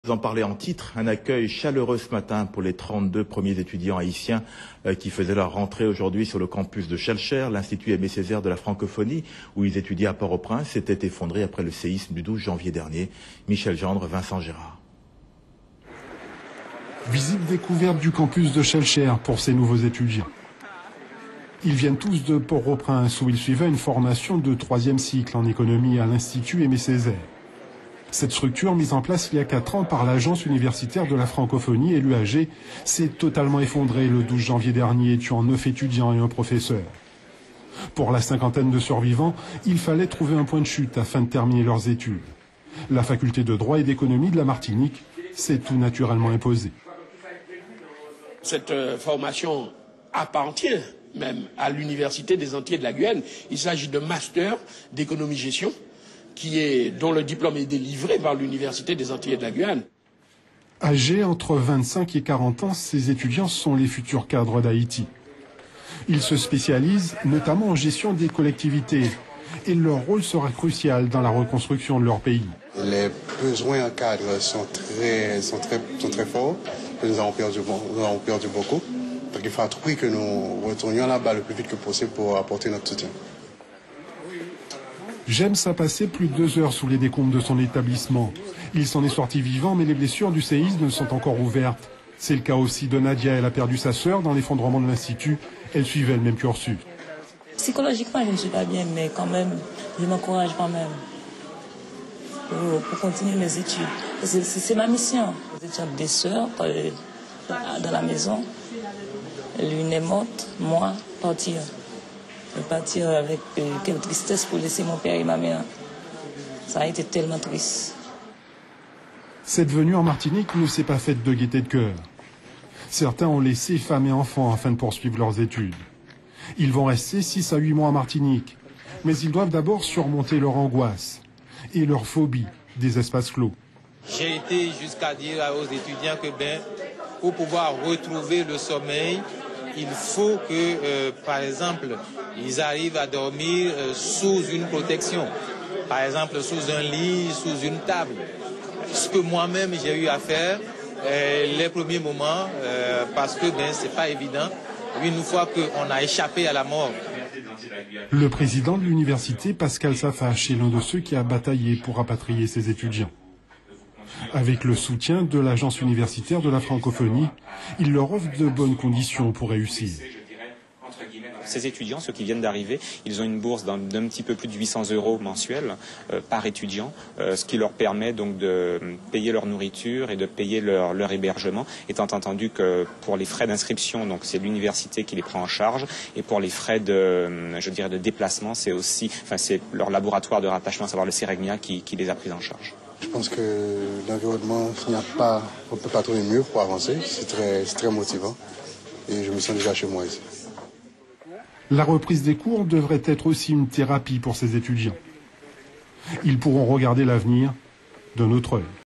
Vous en parlez en titre, un accueil chaleureux ce matin pour les 32 premiers étudiants haïtiens qui faisaient leur rentrée aujourd'hui sur le campus de Schellcher. L'Institut Aimé Césaire de la francophonie, où ils étudiaient à Port-au-Prince, s'était effondré après le séisme du 12 janvier dernier. Michel Gendre, Vincent Gérard. Visite découverte du campus de Schellcher pour ces nouveaux étudiants. Ils viennent tous de Port-au-Prince, où ils suivaient une formation de 3e cycle en économie à l'Institut Aimé Césaire. Cette structure, mise en place il y a 4 ans par l'Agence universitaire de la francophonie et l'UAG, s'est totalement effondrée le 12 janvier dernier, tuant 9 étudiants et un professeur. Pour la cinquantaine de survivants, il fallait trouver un point de chute afin de terminer leurs études. La faculté de droit et d'économie de la Martinique s'est tout naturellement imposée. Cette formation appartient même à l'Université des Antilles de la Guyane. Il s'agit de master d'économie-gestion, dont le diplôme est délivré par l'Université des Antilles de la Guyane. Âgés entre 25 et 40 ans, ces étudiants sont les futurs cadres d'Haïti. Ils se spécialisent notamment en gestion des collectivités et leur rôle sera crucial dans la reconstruction de leur pays. Les besoins en cadre sont très forts. Nous avons perdu beaucoup. Donc il faut à tout prix que nous retournions là-bas le plus vite que possible pour apporter notre soutien. James a passé plus de 2 heures sous les décombres de son établissement. Il s'en est sorti vivant, mais les blessures du séisme sont encore ouvertes. C'est le cas aussi de Nadia. Elle a perdu sa sœur dans l'effondrement de l'Institut. Elle suivait le même cursus. Psychologiquement, je ne suis pas bien, mais quand même, je m'encourage quand même pour continuer mes études. C'est ma mission. J'ai des sœurs dans la maison. L'une est morte, moi, partir. Partir avec quelle tristesse pour laisser mon père et ma mère. Ça a été tellement triste. Cette venue en Martinique ne s'est pas faite de gaieté de cœur. Certains ont laissé femmes et enfants afin de poursuivre leurs études. Ils vont rester 6 à 8 mois en Martinique, mais ils doivent d'abord surmonter leur angoisse et leur phobie des espaces clos. J'ai été jusqu'à dire aux étudiants que pour pouvoir retrouver le sommeil, il faut que, par exemple, ils arrivent à dormir sous une protection. Par exemple, sous un lit, sous une table. Ce que moi-même j'ai eu à faire les premiers moments, parce que c'est pas évident, une fois qu'on a échappé à la mort. Le président de l'université, Pascal Safache, est l'un de ceux qui a bataillé pour rapatrier ses étudiants. Avec le soutien de l'Agence universitaire de la francophonie, il leur offre de bonnes conditions pour réussir. Ces étudiants, ceux qui viennent d'arriver, ils ont une bourse d'un petit peu plus de 800 € mensuels par étudiant, ce qui leur permet donc de payer leur nourriture et de payer leur hébergement, étant entendu que pour les frais d'inscription, donc c'est l'université qui les prend en charge, et pour les frais de déplacement, c'est leur laboratoire de rattachement, à savoir le CEREGNIA, qui les a pris en charge. Je pense que l'environnement, on ne peut pas trouver mieux pour avancer. C'est très motivant et je me sens déjà chez moi ici. La reprise des cours devrait être aussi une thérapie pour ces étudiants. Ils pourront regarder l'avenir d'un autre œil.